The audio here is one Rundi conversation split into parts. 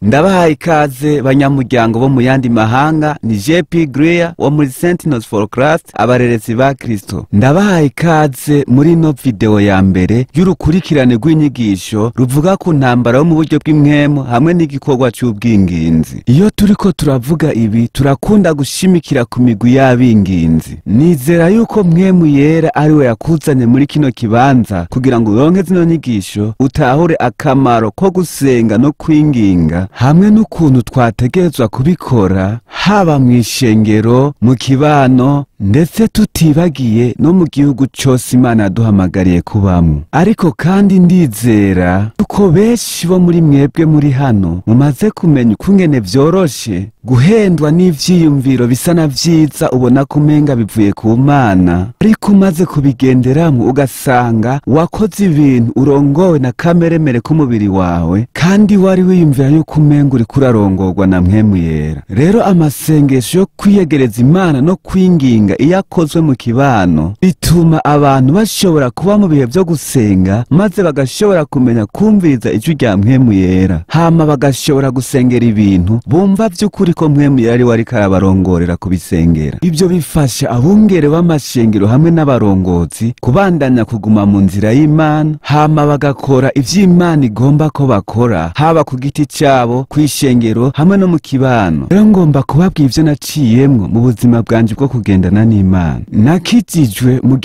Ndabahaye ikaze banyamuryango bo mu yandi mahanga. Ni JP Greer wo muri Sentinels for Christ, abarerezi ba Kristo. Ndabahaye ikaze muri no video ya mbere y'urukurikirane rw'inyigisho ruvuga ku ntambara yo mu buryo bw'imwemu hamwe n'igikorwa cy'ubwinginzi. Iyo turiko turavuga ibi turakunda gushimikira ku migwi y'abinginzi. Nizera yuko mwemu yera ari we yakuzanye muri kino kibanza kugira ngo uronke zino nyigisho utahure akamaro ko gusenga no kwinginga hamwe n'ukuntu twategerezwa kubikora haba mu ishengero, mu kibano, ndetse tutibagiye no mu gihugu cyose Imana yaduhamagariye kubamwo. Ariko kandi ndizera uko benshi bo muri mwebwe muri hano mumaze kumenya ukungene vyoroshe guhendwa n'ivyiyumviro bisa na vyiza ubona kumenga bivuye ku Mana, ariko umaze kubigenderamwo ugasanga wakoze ibintu urongowe na kameremere k'umubiri wawe kandi wari wiyumvira yuko umenga uriko urarongorwa na mwemu yera. Rero amasengesho yo kwiyegereza Imana no kwinginga iyo akozwe mu kibano bituma abantu bashobora kuba mu bihe vyo gusenga maze bagashobora kumenya kumviriza ijwi rya mwemu yera, hama bagashobora gusengera ibintu bumva vy'ukuri ko mwemu yera ari we ariko arabarongorera kubisengera. Ibyo bifasha abungere b'amashengero hamwe n'abarongozi kubandanya kuguma mu nzira y'Imana, hama bagakora ivy'Imana igomba ko bakora, haba ku giti cyabo, kw'ishengero hamwe no mu kibano. Rero ngomba kubabwira ivyo naciyemwo mu buzima bwanje bwo kugendana n'Imana. Nakijijwe mu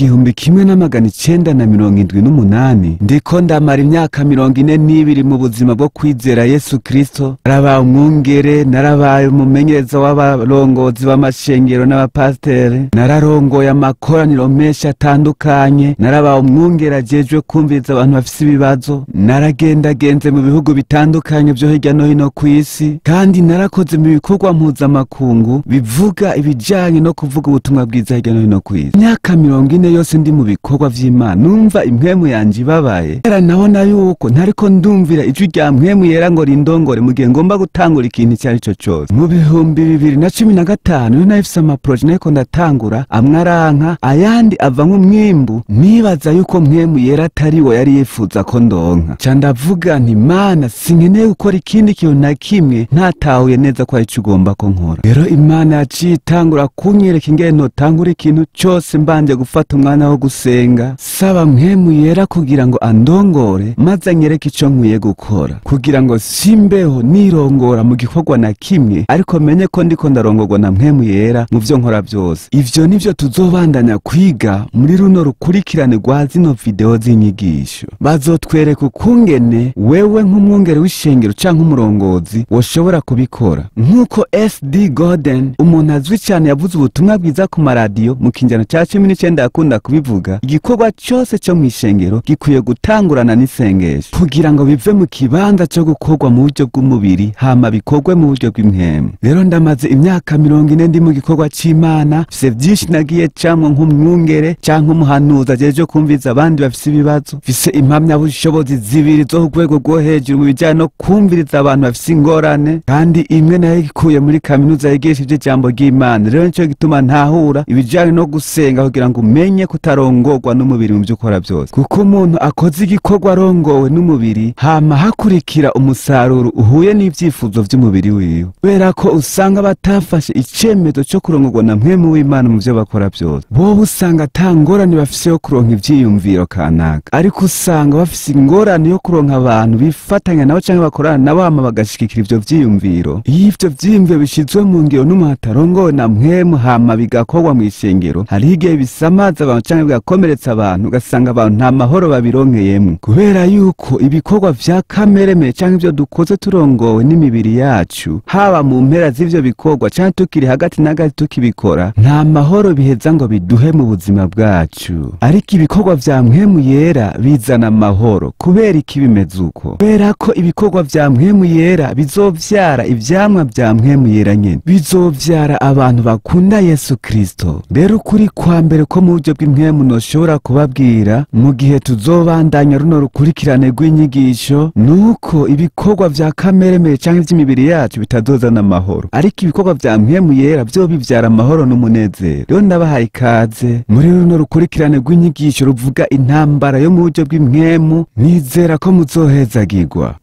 1978 ndiko ndamara imyaka 42 mu buzima bwo kwizera Yesu Kristo. Narabaye umwungere, narabaye umumenyereza w'abarongozi b'amashengero n'abapasiteri, nararongoye amakoraniro menshi atandukanye, narabaye umwungere ajejwe kumviriza abantu bafise ibibazo, naragendagenze mu bihugu bitandukanye vyo hirya no hino kw'isi, kandi narakoze mu bikorwa mpuzamakungu bivuga ibijanye no kuvuga ubutumwa bwiza hirya no hino kw'isi. Imyaka 40 yose ndi mu bikorwa vy'Imana numva impwemu yanje ibabaye, era nabona yuko ntariko ndumvira ijwi rya mwemu yera ngo rindongore mu gihe ngomba gutangura ikintu cyari cyo cyose. Mu 2015 niho nahise amaproje nariko ndatangura, amwe aranka ayandi avamwo umwimbu, nibaza yuko mwemu yera atari we yari yifuza ko ndonka. Ca ndavuga nti Mana, sinkeneye gukora ikindi kintu na kimwe ntatahuye neza ko ari cyo ugomba ko nkora. Rero Imana yaciye itangura kunyereka ingene notangura ikintu cyose mbanje gufata umwana wo gusenga, saba mwemu yera kugira ngo andongore maze anyereke ico nkwiye gukora, kugira ngo simbeho nirongora mu gikorwa na kimwe, ariko menye ko ndiko ndarongorwa na mwemu yera mu vyo nkora byose. Ivyo nivyo tuzobandanya kwiga muri runo rukurikirane rwa zino video z'inyigisho. Bazotwereka ukungene wewe nk'umwungere w'ishengero canke umurongozi woshobora kubikora. Nk'uko SD Gordon, umuntu azwi cyane yavuze ubutumwa bwiza ku maradiyo mu kinjana ca 19 yakunda kubivuga, igikorwa cyose cyo mu ishengero gikwiye gutangurana n'isengesho kugira ngo bive mu kibanza cyo gukorwa mu buryo bw'umubiri hama bikorwe mu buryo bw'imwemu. Rero ndamaze imyaka 40 ndi mu gikorwa c'Imana, fise byinshi nagiye camwe nk'umwungere canke umuhanuzi ajeje kumviza abandi bafise ibibazo, fise impamya bushobozi 2 zo rwego rwo hejuru mu bijyanye no kumviriza abantu bafise ingorane, kandi imwe nayo ikuye muri kaminuza yigishije ijambo ry'Imana. Rero nico gituma ntahura ibijyanye no gusenga kugira ngo umenye kutarongorwa n'umubiri mu byo ukora byose, kuko umuntu akoze igikorwa arongowe n'umubiri hama hakurikira umusaruro uhuye n'ivyifuzo vy'umubiri wiwe, kubera ko usanga batafashe icemezo cyo kurongorwa na mwemu w'Imana mu byo bakora byose. Bo usanga atangorane bafise yo kuronka ivyiyumviro kanaka, ariko usanga bafise ingorane yo kuronka abantu bifatanya nabo canke bakorana nabo hama bagashikikira ivyo vyiyumviro. Iyo ivyo vyiyumviro bishizwe mu ngiro n'umuntu atarongowe na mwemu hama bigakorwa mu ishengero, hari igihe bisamaza abantu canke bigakomeretsa abantu, ugasanga abantu nta mahoro babironkeyemwo, kubera yuko ibikorwa vya kameremere canke ivyo dukoze turongowe n'imibiri yacu, haba mu mpera z'ivyo bikorwa canke tukiri hagati na hagati tukibikora, nta mahoro biheza ngo biduhe mu buzima bwacu. Ariko ibikorwa vya mwemu yera bizana amahoro. Kubera iki bimeze uko? Kubera ko ibikorwa vya mwemu yera bizovyara ivyamwa vya mwemu yera nyene, bizovyara abantu bakunda Yesu Kristo. Rero kuri kwa mbere ko mu buryo bw'imwemu noshobora kubabwira mu gihe tuzobandanya runo rukurikirane rw'inyigisho, nuko ibikorwa vya kameremere canke vy'imibiri yacu bitazozana amahoro, ariko ibikorwa vya mwemu yera vyo bivyara amahoro n'umunezero. Rero ndabahaye ikaze muri runo rukurikirane rw'inyigisho ruvuga intambara yo mu buryo bw'imwemu. Nizera ko muzohezagirwa.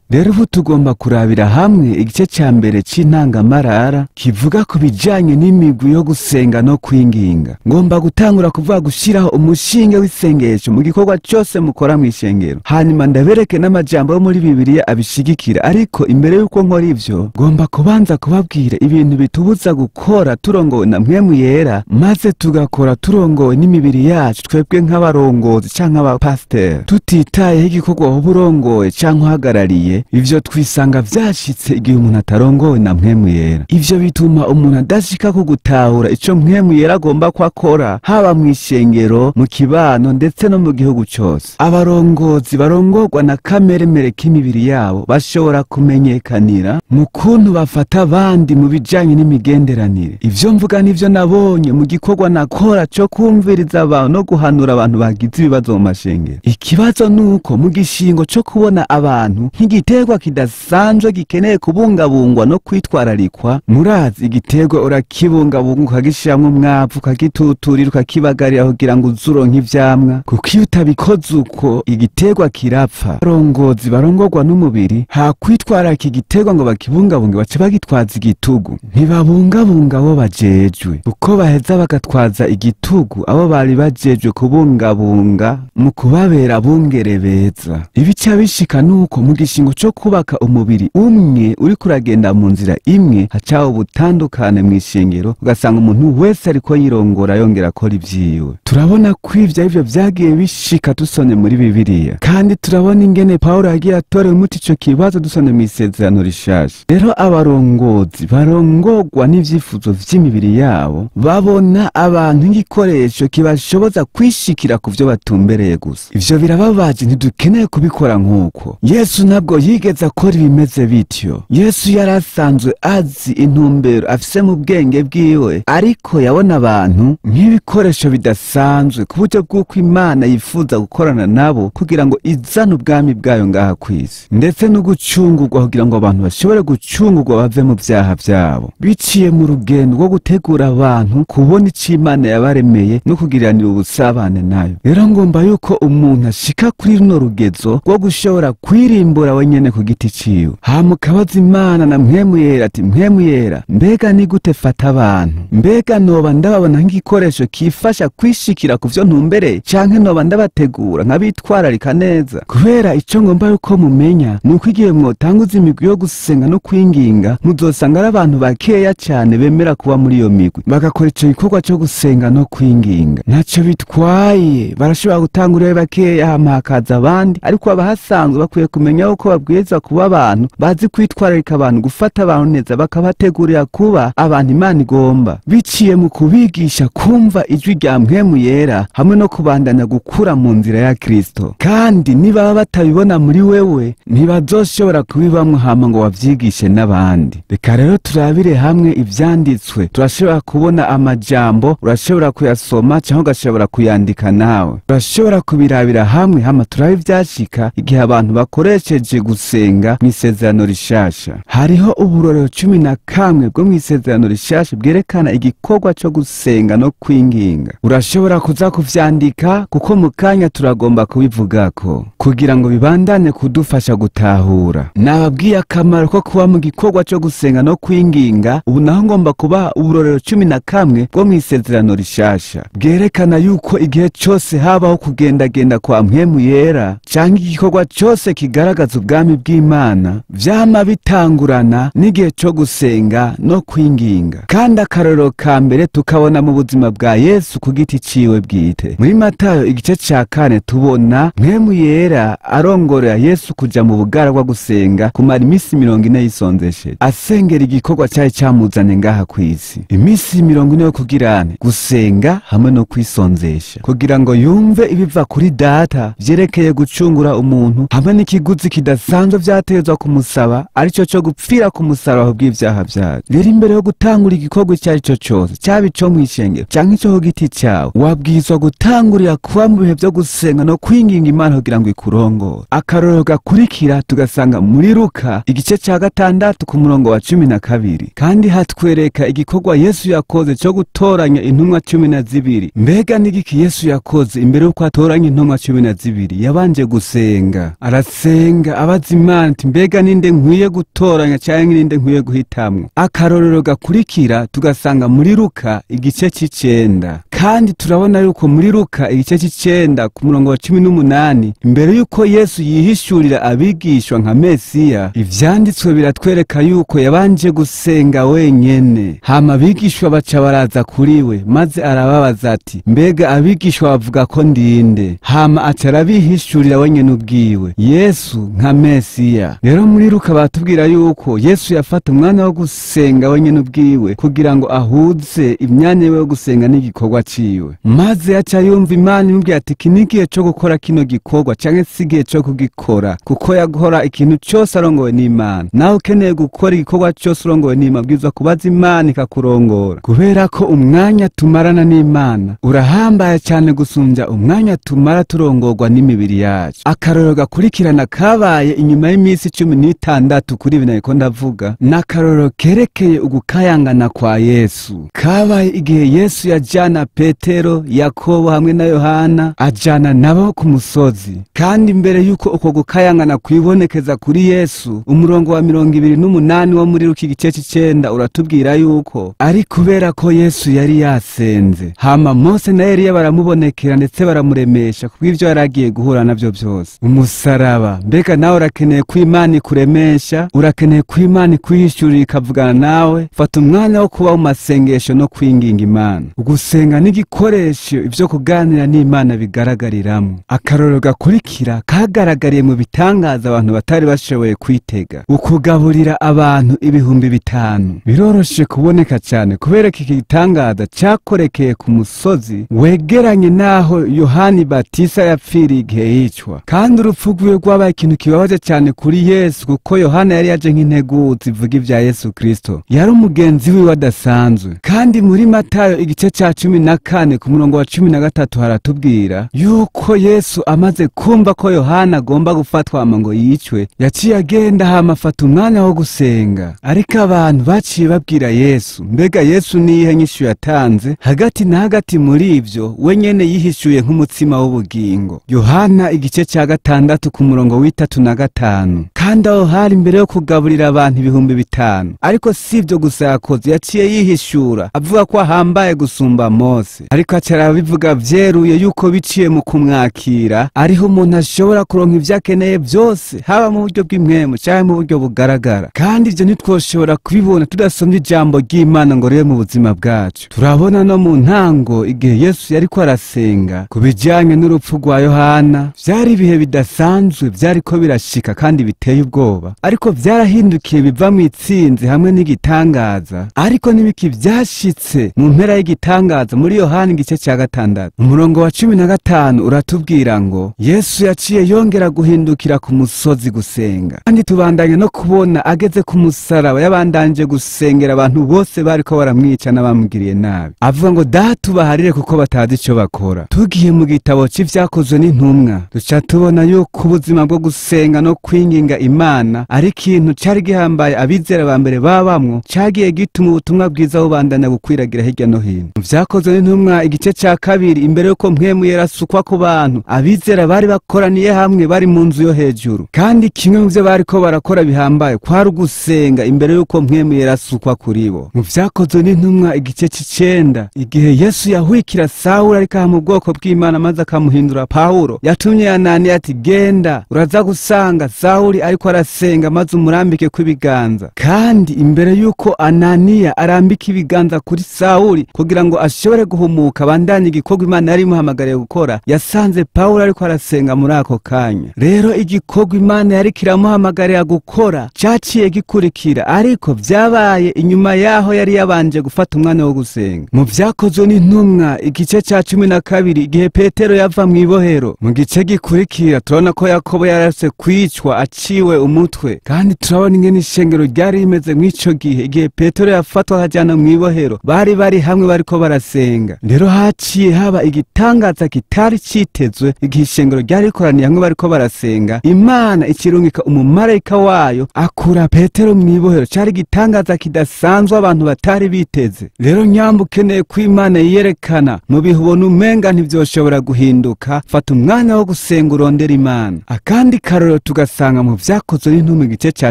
Rero ubu tugomba kurabira hamwe igice ca mbere c'intangamarara kivuga ku bijanye n'imigwi yo gusenga no kwinginga. Ngomba gutangura kuvuga gushiraho umushinge w'isengesho mu gikorwa cyose mukora mw'ishengero, hanyuma ndabereke n'amajambo yo muri Bibiliya abishigikira. Ariko imbere y'uko nkora ivyo, ngomba kubanza kubabwira ibintu bitubuza gukora turongowe na Mpwemu Yera, maze tugakora turongowe n'imibiri yacu twebwe nk'abarongozi canke abapasiteri, tutitayeho igikorwa woba urongoye canke uhagarariye. Ivyo twisanga vyashitse igihe umuntu atarongowe na Mpwemu Yera. Ivyo bituma umuntu adashika ku gutahura ico Mpwemu Yera agomba ko akora, haba mw'ishengero, mu kibano ndetse no mu gihugu cyose. Abarongozi barongorwa na kameremere k'imibiri yabo bashobora kumenyekanira mu kuntu bafata abandi mu bijanye n'imigenderanire. Ivyo mvuga nivyo nabonye mu gikorwa nakora co kumviriza abantu no guhanura abantu bagize ibibazo mu mashengero. Ikibazo nuko mu gishingo co kubona abantu nk'igiterwa kidasanzwe gikeneye kubungabungwa no kwitwararikwa. Murazi igiterwa urakibungabunga ukagishiramwo umwavu, ukagituturira, ukakibagarira kugira ngo uzuronke ivyamwa, kuko iyo utabikoze uko igiterwa kirapfa. Abarongozi barongorwa n'umubiri hakwitwararika igiterwa ngo bakibungabunge bace bagitwaza igitugu. Ntibabungabunga abo bajejwe, uko baheza bagatwaza igitugu abo bari bajejwe kubungabunga mu kubabera abungere beza. Ibica bishika nuko mu gishingo co kubaka umubiri umwe uri kuragenda mu nzira imwe, hacaho ubutandukane mw'ishengero, ugasanga umuntu wese ariko yirongora yongera akora ivyiwe. Turabona ko ivyo vyagiye bishika dusone muri Bibiliya, kandi turabona ingene Pawulo yagiye atorera umuti ico kibazo dusone mw'isezerano rishasha. Rero abarongozi barongorwa n'ivyifuzo vy'imibiri yabo, babona abantu nk'igikoresho kibashoboza kwishikira ku vyo batumbereye gusa. Ivyo birababaje, ntidukeneye kubikora nk'uko. Yesu ntabwo yigeze akora ibimeze bityo. Yesu yarasanzwe azi intumbero afise mu bwenge bwiwe, ariko yabona abantu nk'ibikoresho bidasanzwe ku buryo bw'uko Imana yifuza gukorana nabo kugira ngo izane ubwami bwayo ngaha kw'isi, ndetse no gucungurwa kugira ngo abantu bashobore gucungurwa bave mu vyaha vyabo, biciye mu rugendo rwo gutegura abantu kubona ico Imana yabaremeye no kugiranira ubusabane nayo. Rero ngomba yuko umuntu ashika kuri runo rugezo rwo gushobora kwirimbura wenyene ku giti ciwe, hama ukabaza Imana na Mpwemu Yera ati, Mpwemu Yera, mbega ni gute fata abantu? Mbega noba ndababona nk'igikoresho kifasha kwishikira ku vyo ntumbereye, canke noba ndabategura nkabitwararika neza? Kubera ico ngomba yuko mumenya nuko igihe mwotanguza imigwi yo gusenga no kwinginga, muzosanga ari abantu bakeya cane bemera kuba muri iyo migwi bagakora ico gikorwa co gusenga no kwinginga. Ntaco bitwaye, barashobora gutangurira bakeya hama hakaza abandi, ariko abahasanzwe bakwiye kumenya yuko babwirizwa kuba abantu bazi kwitwararika abantu, gufata abantu neza, bakabategurira kuba abantu Imana igomba, biciye mu kubigisha kumva ijwi rya Mpwemu Yera hamwe no kubandanya gukura mu nzira ya Kristo. Kandi niba batabibona muri wewe, ntibazoshobora kubibamwo hama ngo wavyigishe n'abandi. Reka rero turabire hamwe ivyanditswe. Turashobora kubona amajambo, urashobora kuyasoma canke ugashobora kuyandika nawe. Turashobora kubirabira hamwe hama turabe ivyashika igihe abantu bakoresheje gusenga mw'isezerano rishasha. Hariho uburorero 11 bwo mw'isezerano rishasha bwerekana igikorwa co gusenga no kwinginga. Urashobora kuza kuvyandika kuko mu kanya turagomba kubivugako kugira ngo bibandane kudufasha gutahura. Nababwiye akamaro ko kuba mu gikorwa co gusenga no kwinginga. Ubu naho ngomba kubaha uburorero 11 bwo mw'isezerano rishasha bwerekana yuko igihe cose habaho kugendagenda kwa Mpwemu Yera canke igikorwa cose kigaragaza ubwami bw'Imana, vyama bitangurana n'igihe co gusenga no kwinginga. Kandi akarorero ka mbere tukabona mu buzima bwa Yesu ku giti ciwe bwite. Muri Matayo igice ca 4 tubona Mpwemu Yera arongorera Yesu kuja mu bugaragwa gusenga kumara imisi 40 yisonzesheje, asengera igikorwa cari camuzanye ngaha kw'isi. Imisi 40 yo kugirane gusenga hamwe no kwisonzesha kugira ngo yumve ibiva kuri Data vyerekeye gucungura umuntu hamwe n'ikiguzi kidasanzwe vyatezwa kumusaba, arico co gupfira ku musaraba bw'ivyaha vyacu. Rero imbere yo gutangura igikorwa icari co cose, caba ico mw'ishengero canke ico ku giti cawe, wabwirizwa gutangurira kuba mu bihe vyo gusenga no kwinginga Imana kugira ngo ikurongore. Akarorero gakurikira tugasanga muri Luka igice ca 6 ku murongo wa 12, kandi hatwereka igikorwa Yesu yakoze co gutoranya intumwa 12. Mbega n'igiki Yesu yakoze imbere yuko atoranya intumwa 12? Yabanje gusenga, arasenga kubaza Imana ati mbega ninde nkwiye gutoranya cyangwa ninde nkwiye guhitamwo. Akarorero gakurikira tugasanga muri Luka igice c'9, kandi turabona yuko muri Luka igice c'9 ku murongo wa 18, imbere yuko Yesu yihishurira abigishwa nka Mesiya, ivyanditswe biratwereka yuko yabanje gusenga wenyene. Hama abigishwa baca baraza kuri we, maze arababaza ati mbega abigishwa bavuga ko ndinde? Hama aca arabihishurira wenyene ubwiwe, Yesu nka Mesiya. Rero muri Luka batubwira yuko Yesu yafata umwanya wo gusenga wenyene ubwiwe kugira ngo ahuze imyanya yo gusenga n'igikorwa ciwe, maze aca yumva Imana imubwira ati iki nigihe cyo gukora kino gikorwa canke sigihe cyo kugikora, kuko yagora ikintu cyose arongowe n'Imana. Nawe ukeneye gukora igikorwa cyose urongowe n'Imana, bwiza kubaza Imana ikakurongora, kubera ko umwanya tumarana n'Imana urahambaye cyane gusumbya umwanya tumara turongorwa n'imibiri yacu. Akarorero gakurikirana kabaye inyuma y'iminsi 16 kuri bina ko ndavuga, n'akarorero kerekeye ugukayangana kwa Yesu. Kabaye igihe Yesu yajana Petero, Yakobo hamwe na Yohana, ajana nabo ku musozi. Kandi mbere yuko uko gukayangana kwibonekeza kuri Yesu, umurongo wa 28 wo muri Luka igice c'9 uratubwira yuko ari kubera ko Yesu yari yasenze. Hama Mose na Eliya baramubonekera ndetse baramuremesha kubw'ivyo yaragiye guhura navyo byose. Umusaraba, mbega nawe urakeneye ko Imana ikuremesha, urakeneye ko Imana ikwihishurira ikavugana nawe. Fata umwanya wo kuba mu masengesho no kwinginga Imana. Ugusenga n'igikoresho ivyo kuganira n'Imana bigaragariramo. Akarorero gakurikira kagaragariye mu bitangaza abantu batari bashoboye kwitega, ukugaburira abantu 5,000. Biroroshe kuboneka cyane kubera iki gitangaza cyakorekeye ku musozi wegeranye naho Yohani Batisa yapfiriye igihe yicwa. Kandi urupfu rwiwe rwabaye ikintu kibabaje cyane kuri Yesu, kuko Yohana yari yaje nk'integuzi ivuga ibya Yesu Kristo, yari umugenzi wiwe adasanzwe. Kandi muri Matayo igice ca 14 ku murongo wa 13 haratubwira yuko Yesu amaze kumva ko Yohana agomba gufatwa ngo yicwe, yaciye agenda hama afata umwanya wo gusenga. Ariko abantu baciye babwira Yesu, mbega Yesu niyihe nyishu yatanze? Hagati na hagati muri ivyo wenyene yihishuye nk'umutsima w'ubugingo. Yohana igice ca 6 ku murongo wa 35. Kandi aho hari imbere yo kugaburira abantu 5,000. Ariko si ivyo gusa yakoze, yaciye yihishura avuga ko ahambaye gusumba Mose. Ariko acara bivuga vyeruye yuko biciye mu kumwakira ariho umuntu ashobora kuronka ivyo akeneye byose, haba mu buryo bw'impwemu cyangwa mu buryo bugaragara. Kandi ivyo ntitwoshobora kubibona tudasomye ijambo ry'Imana ngo rebe mu buzima bwacu. Turabona no mu ntango igihe Yesu yariko arasenga ku bijanye n'urupfu rwa Yohana, vyari ibihe bidasanzwe vyariko birashika kandi biteye ubwoba, ariko vyarahindukiye biva mu itsinzi hamwe n'igitangaza. Ariko nibiki vyashitse mu mpera y'igitangaza muri Yohana igice ca 6 umurongo wa 15 uratubwira ngo Yesu yaciye yongera guhindukira ku musozi gusenga. Kandi tubandanye no kubona ageze ku musaraba yabandanje gusengera abantu bose bariko baramwica n'abamugiriye nabi, avuga ngo datubaharire kuko batazi ico bakora. Tugiye mu gitabo c'ivyakozwe n'intumwa duca tubona yuko ubuzima bwo gusenga no kwinginga Imana ari ikintu cari gihambaye abizera ba mbere babamwo, cagiye gituma ubutumwa bwiza bubandanya gukwiragira hirya no hino. Mu vyakozwe n'intumwa igice ca 2, imbere yuko mpwemu yerasukwa ku bantu, abizera bari bakoraniye hamwe bari mu nzu yo hejuru. Kandi kimwe mu vyo bariko barakora bihambaye kwari gusenga imbere yuko mpwemu yerasukwa kuri bo. Mu vyakozwe n'intumwa igice c'9 igihe Yesu yahwikira Sawuli ariko mu bwoko bw'Imana maze akamuhindura Paulo, yatumye Ananiya ati genda uraza gusanga Sawuli ariko arasenga maze umurambike kw'ibiganza. Kandi imbere yuko Ananiya arambika ibiganza kuri Sawuli kugira ngo ashobore guhumuka bandanye igikorwa Imana yari imuhamagariye gukora, yasanze Paulo ariko arasenga muri ako kanya. Rero igikorwa Imana yari kiramuhamagariye gukora caciye gikurikira, ariko vyabaye inyuma yaho yari yabanje gufata umwanya wo gusenga. Mu vyakozwe n'intumwa igice ca 12 igihe Petero yava mu ibohero, mu gice gikurikira turabona ko Yakobo yarase kwicwa aciwe umutwe. Kandi turabona ingene ishengero ryari rimeze mw'ico gihe igihe Petero yafatwa akajana mu ibohero, bari hamwe bariko barasenga. Rero haciye haba igitangaza kitari citezwe igihe ishengero ryari rikoraniye hamwe bariko barasenga. Imana ikirungika umumarayika wayo akura Petero mu ibohero, cari igitangaza kidasanzwe abantu batari biteze. Rero nyamba ukeneye ko Imana yiyerekana mu bihe ubona umenga ntivyoshobora guhinduka, fata umwanya wo gusenga urondera Imana. Akandi karorero tugasanga mu Vyakozwe n'Intumwa igice ca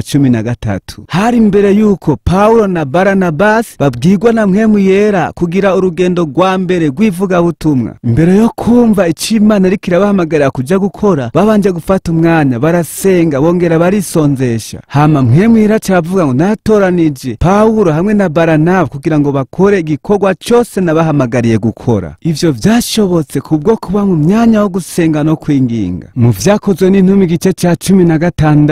13. Hari imbere yuko Pawulo na Baranabasi babwirwa na Mpwemu Yera kugira urugendo rwa mbere rw'ivugabutumwa. Imbere yo kumva ico Imana iriko irabahamagarira kuja gukora, babanje gufata umwanya barasenga bongera barisonzesha. Hama Mpwemu Yera acavuga ngo natoranije Pawulo hamwe na Baranaba kugira ngo bakore igikorwa cose nabahamagariye gukora. Ivyo vyashobotse kubwo kuba mu myanya wo gusenga no kwinginga. Mu Vyakozwe n'Intumwa igice ca 16,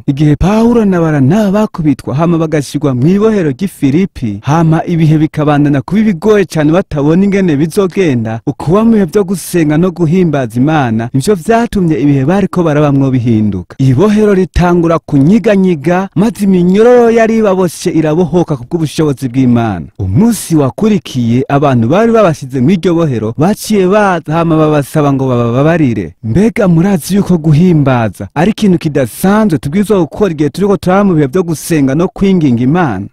igihe Pawulo na Baranaba bakubitwa hama bagashirwa mw'ibohero ry'Ifilipi, hama ibihe bikabandana kuba bigoye cyane batabona ingene bizogenda, ukuba mu bihe vyo gusenga no guhimbaza Imana nivyo vyatumye ibihe bariko barabamwo bihinduka. Ibohero ritangura kunyiganyiga, maze iminyororo yari baboshe irabohoka kubw'ubushobozi bw'Imana. Umunsi wakurikiye abantu bari babashize mw'iryo bohero baciye baza hama babasaba ngo bababarire. Mbega murazi yuko guhimbaza ari ikintu kidasanzwe tubwirizwa gukora igihe turiko turaba mu bihe vyo gusenga no kwinginga Imana?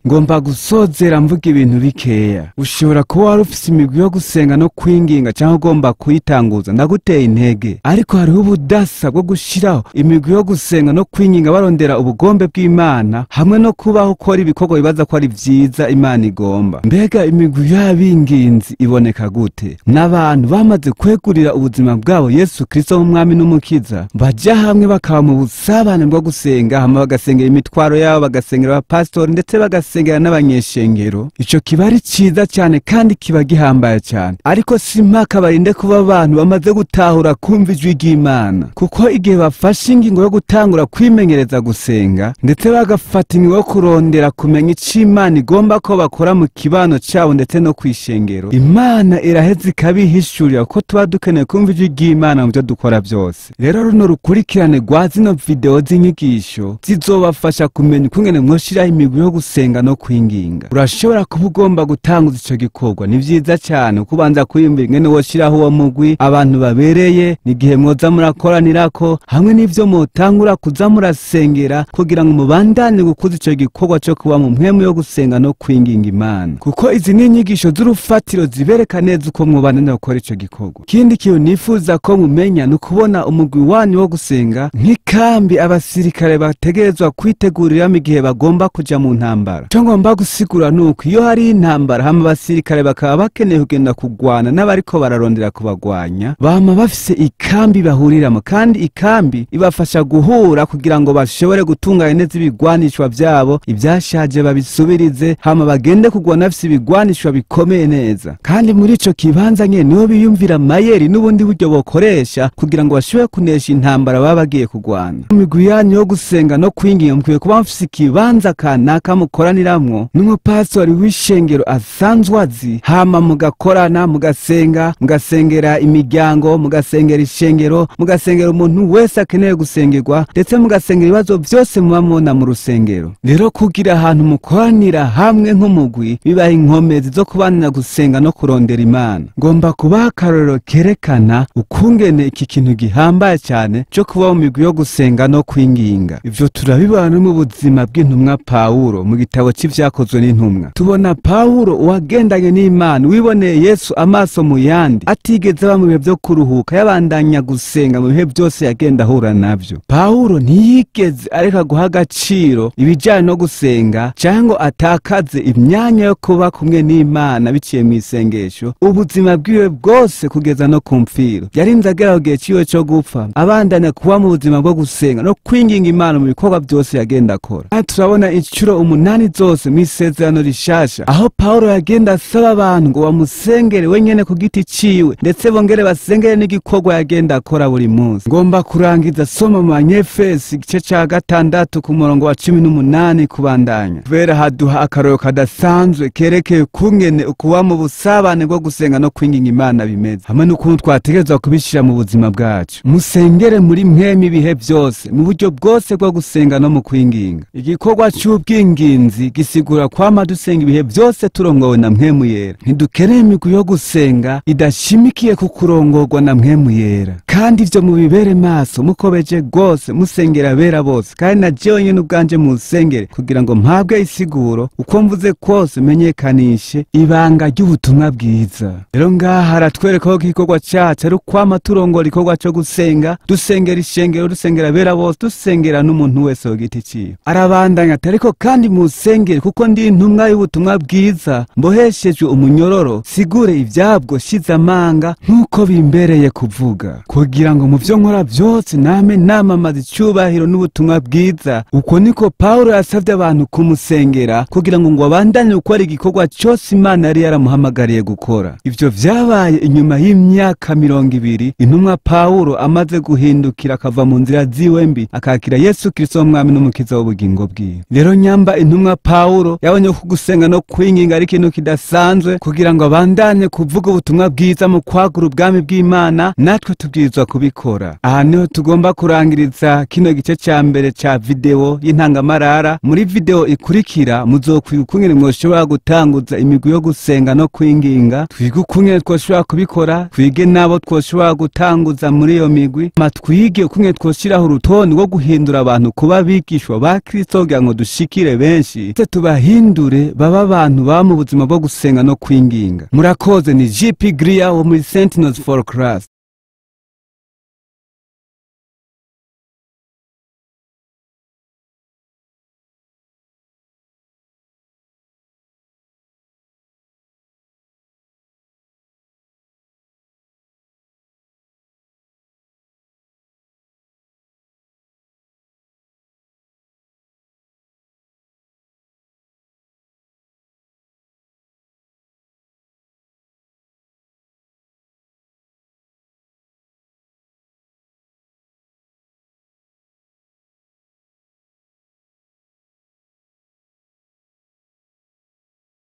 Ngomba gusozera mvuga ibintu bikeya. Ushobora kuba wari ufise imigwi yo gusenga no kwinginga cyangwa ugomba kuyitanguza, ndaguteye intege. Ariko hariho ubudasa bwo gushiraho imigwi yo gusenga no kwinginga barondera ubugombe bw'Imana hamwe no kubaho ukora ibikorwa bibaza ko ari vyiza Imana igomba. Mbega imigwi y'abinginzi iboneka gute? N'abantu bamaze kwegurira ubuzima bwabo Yesu Kristo nk'umwami n'umukiza, baja hamwe bakaba mu busabane bwo gusenga, hama bagasengera imitwaro yabo, bagasengera abapastori ndetse bagasengera n'abanyeshengero. Ico kiba ari ciza cyane kandi kiba gihambaye cyane, ariko si mpaka barinde kuba abantu bamaze gutahura kumva ijwi ry'Imana, kuko igihe bafashe ingingo yo gutangura kwimenyereza gusenga ndetse bagafata ingingo yo kurondera kumenya ico Imana igomba ko bakora mu kibano cabo ndetse no kwishengero, Imana iraheza ikabihishurira ko tuba dukeneye kumva ijwi ry'Imana mu byo dukora byose. Rero runo rukurikirane rwa zino video z'inyigisho zizobafasha kumenya ukungene mwoshiraho imigwi yo gusenga no kwinginga. Urashobora kuba ugomba gutanguza ico gikorwa, ni vyiza cyane kubanza kwiyumvira ingene woshiraho uwo mugwi, abantu babereye, n'igihe mwoza murakoranirako, hamwe n'ivyo mutangura kuza murasengera kugira ngo mubandane gukuza ico gikorwa cyo kuba mu mpwemu yo gusenga no kwinginga Imana, kuko izi ni inyigisho z'urufatiro zibereka neza uko mwobandanya gukora ico gikorwa. Ikindi kintu nifuza ko mumenya ni ukubona umugwi wanyu wo gusenga nk'ikambi abasirikare bategerezwa kwitegurira igihe bagomba kuja mu ntambara. Cyo ngomba gusigura nuko iyo hari intambara hama abasirikare bakaba bakeneye kugenda kugwana n'abariko bararondera kubagwanya, bama bafise ikambi bahuriramo, kandi ikambi ibafasha guhura kugira ngo bashobore gutunganya neza ibigwanishwa vyabo, ivyashaje babisubirize, hama bagende kugwana bafise ibigwanishwa bikomeye neza. Kandi muri ico kibanza nyene niho biyumvira mayeri n'ubundi buryo bokoresha kugira ngo bashobore kunesha intambara baba bagiye kugwana. Imigwi yanyu yo gusenga no kwinginga mukwiye kuba mufise ikibanza kanaka mukoraniramwo n'umupastori w'ishengero asanzwe azi, hama mugakorana, mugasengera imiryango, mugasengera ishengero, mugasengera umuntu wese akeneye gusengerwa, ndetse mugasengera ibibazo byose muba mubona mu rusengero. Rero kugira ahantu mukoranira hamwe nk'umugwi bibaha inkomezi zo kubanira gusenga no kurondera Imana. Ngomba kubaha akarorero kerekana ukungene iki kintu gihambaye cyane cyo kuba mu migwi yo gusenga no kwinginga. Ivyo turabibana no mu buzima bw'intumwa Pawulo mu gitabo c'Ivyakozwe n'Intumwa. Tubona Pawulo uwagendanye n'Imana, wiboneye Yesu amaso mu yandi, atigeze aba mu bihe vyo kuruhuka, yabandanya gusenga mu bihe byose yagenda ahura navyo. Pawulo ntiyigeze areka guha agaciro ibijanye no gusenga cyangwa atakaze imyanya yo kuba kumwe n'Imana biciye mu isengesho ubuzima bwiwe bwose kugeza no kumfiro. Yarinze agera ku gihe ciwe cyo gupfa abandanya kuba mu buzima bwo gusenga no kwinginga Imana mu bikorwa byose yagenda akora. Turabona incuro 8 zose mw'isezerano rishasha aho Pawulo yagenda asaba abantu ngo bamusengere wenyene ku giti ciwe, ndetse bongere basengere n'igikorwa yagenda akora buri munsi. Ngomba kurangiza soma mu Banyefesi igice ca 6 ku murongo wa 18 kubandanya. Kubera haduha akarorero kadasanzwe kerekeye kungene ukuba mu busabane bwo gusenga no kwinginga Imana bimeze, hamwe n'ukuntu twategerezwa kubishira mu buzima bwacu. Musengere muri mpwemu ibihe byose mu buryo bwose bwo gusenga no mu kwinginga. Igikorwa cy'ubwinginzi gisigura kwama dusenga ibihe byose turongowe na Mpwemu Yera. Ntidukeneye imigwi yo gusenga idashimikiye ku kurongorwa na Mpwemu Yera. kandi ivyo mubibere maso mukobeje rwose musengera abera bose, kandi na jewe nyene ubwanje musengere kugira ngo mpabwe isiguro uko mvuze kwose menyekanishe ibanga ry'ubutumwa bwiza. Rero ngaha haratwereka ko igikorwa cacu ari ukwama turongora igikorwa co gusenga, dusengera ishengero, dusengera abera bose, dusengera n'umuntu wese ku giti ciwe. Arabandanya ati ariko kandi musengere kuko ndi intumwa y'ubutumwa bwiza mboheshejwe umunyororo, sigure ivyabwo shize amanga nk'uko bimbereye kuvuga, kugira ngo mu vyo nkora vyose name namamaza icubahiro n'ubutumwa bwiza. Uko niko Pawulo yasavye abantu kumusengera kugira ngo abandanye gukora igikorwa cose Imana yari yaramuhamagariye gukora. Ivyo vyabaye inyuma y'imyaka 20 intumwa Pawulo amaze guhindukira akava mu nzira ziwe mbi akakira Yesu Kristo umwami n'umukiza w'ubugingo bwiwe. Rero nyamba intumwa Pawulo yabonye ko gusenga no kwinginga ari ikintu kidasanzwe kugira ngo abandanye kuvuga ubutumwa bwiza mu kwagura ubwami bw'Imana, natwe tubwirizwa kubikora. Aha niho tugomba kurangiriza kino gice ca mbere ca video y'intangamarara. Muri video ikurikira muzokwiga ukungene mwoshobora gutanguza imigwi yo gusenga no kwinginga, twige ukungene twoshobora kubikora, twige nabo twoshobora gutanguza muri iyo migwi, twige ukungene twoshiraho urutonde rwo guhindura abantu kuba bigishwa ba Kristo kugira ngo dushikire benshi, tubahindure baba abantu baba mu buzima bwo gusenga no kwinginga. Murakoze. Ni JP Grier wo muri Sentinels for Christ.